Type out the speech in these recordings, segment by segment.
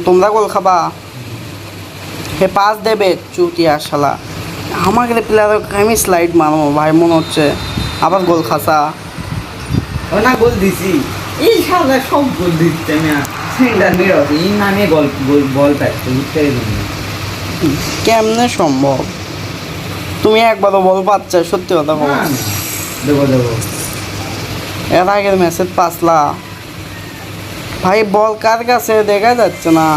তোমরা গোল খাবা হে পাস দেবে চুতিয়া শালা আমাকে প্লেয়ার আমি স্লাইড মারবো ভাই মনে হচ্ছে আবার গোল খাসা ও না গোল দিছি এই শালা সব গোল দিচ্ছে না সেন্টার মেরে আছে এই নামে গোল বল পাচ্ছে বুঝতে পারছি কেমনে সম্ভব তুমি একবারও বল পাচ্ছ সত্যি কথা বলো দেবো দেবো এর আগের ম্যাচের পাসলা ভাই বল কার কাছে দেখা যাচ্ছে না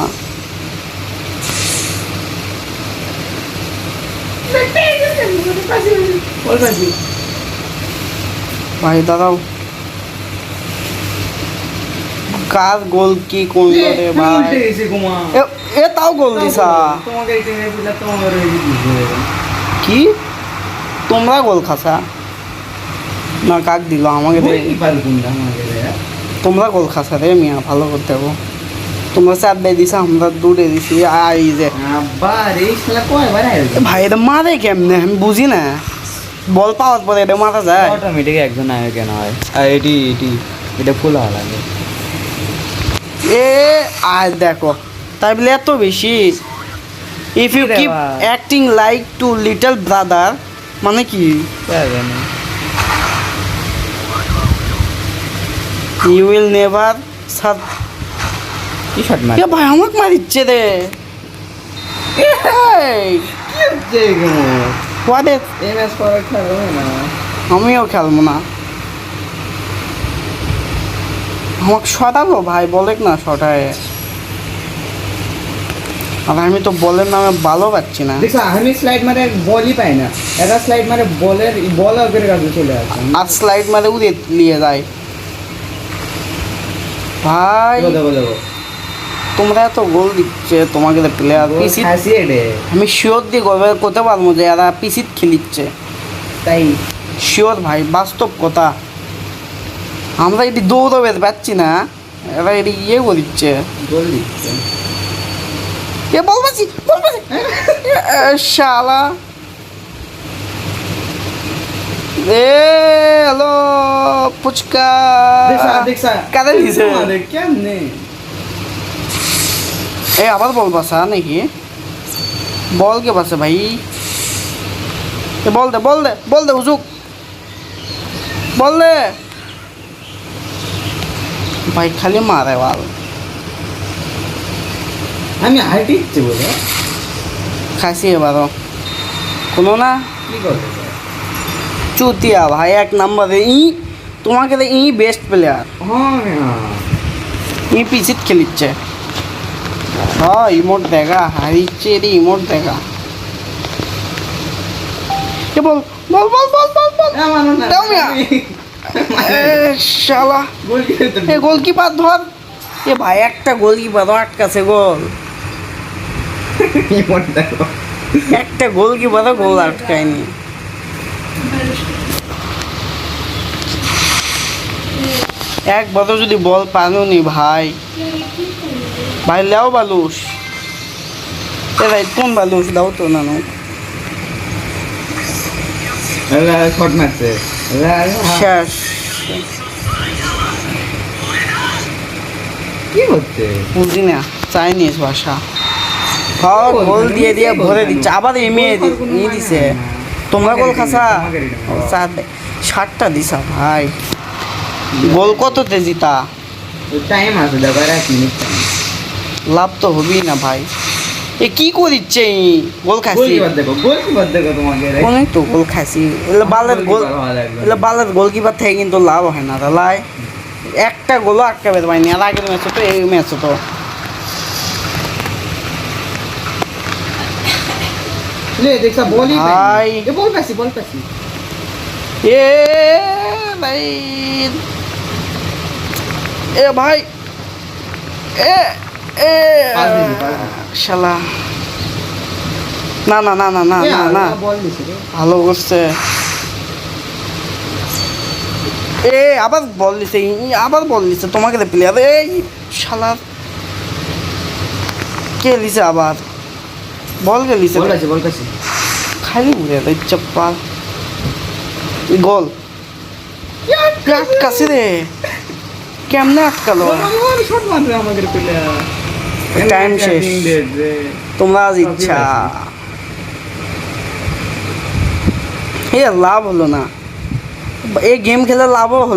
বল পাচ্ছি ভাই দাঁড়াও কার গোল কি করলো রে ভাই এ তাও গোল দিছা তোমাকে তোমাকে কি তোমরা গোল খাসা না কাক দিল আমাকে তোমরা গোল খাসা রে মিয়া ভালো করতে হবে তোমরা চার দিয়ে দিছা আমরা দূরে দিছি আই যে ভাই এটা মারে কেমনে আমি বুঝি না বল পাওয়ার পরে এটা মারা যায় অটোমেটিক একজন আগে কেন হয় আর এটি এটা ফুল হওয়া লাগে এ আর দেখো তাই বলে এত বেশি if you keep acting like to little brother মানে কি ইউ উইল নেভার সার কি শট মার এ ভাই আমাকে মারিচ্ছে রে আমিও খেলবো না আমাকে শটাবো ভাই বলে না শটায় আর আমি তো বলের নামে ভালো পাচ্ছি না দেখো আমি স্লাইড মারে বলই পাই না এটা স্লাইড মারে বল ওদের কাছে চলে আসে আর স্লাইড মারে উড়ে নিয়ে যায় ভাই তোমরা এত গোল দিচ্ছে তোমাকে প্লেয়ার পিসি আমি শিওর দিয়ে করতে পারবো যে এরা পিসিত খেলিচ্ছে তাই শিওর ভাই বাস্তব কথা আমরা এটি দৌড়বে পাচ্ছি না এরা এটি ইয়ে করছে গোল দিচ্ছে এ বলবাছি শালা এ হ্যালো পুচকা কাদের দিছে কেমনে এ আবার বল বাসা নাকি বল কে বাসে ভাই এ বল দে উজুক বল দে ভাই খালি মারে বাল আমি হাইটি ইচ্ছে বলে খাইছি এবারও কোনো না কি করতে চুতিয়া ভাই এক নম্বরে তোমাকে তো বেস্ট প্লেয়ার পিছিত খেলিচ্ছে হ্যাঁ ইমোট দেখা হারিচ্ছে রে ইমোট দেখা এ বল দাও মিয়া শালা এ গোলকিপার ধর এ ভাই একটা গোলকিপার আটকাছে গোল একটা গোলকিপার গোল আটকায়নি একবারও যদি বল পানোনি ভাই লেও বালুস এ ভাই কোন বালুস দাও তো না শট মারছে শেষ কি হচ্ছে বুঝি না চাইনিজ ভাষা গোল দিয়ে ভরে দিচ্ছে আবার এমিয়ে দিছে তোমরা গোল খাসা 60টা দিছা ভাই গোল কততে জিতা টাইম আছে দেখো 1 মিনিট লাভ তো হবেই না ভাই এ কি করিচ্ছে গোল খাসি গোলকিপার দেখো তোমাকে অনেক তো গোল খাসি বালের গোলকিপার থেকে কিন্তু লাভ হয় না তাহলে একটা গোলও আটকাবে পাইনি আর আগের ম্যাচে তো এই ম্যাচে তো ভাই এ ভাই এ ভাই এ এ শালা না ভালো করছে এ আবার বল দিছে তোমাকে প্লেয়ার এই শালা কে লিছে আবার বল কে লিছে খালি উড়ে দিচ্ছে পাল গোল আটকাছে রে কেমনে আটকালো টাইম শেষ তোমরা আজ ইচ্ছা লাভ হলো না এই গেম খেলে লাভও হলো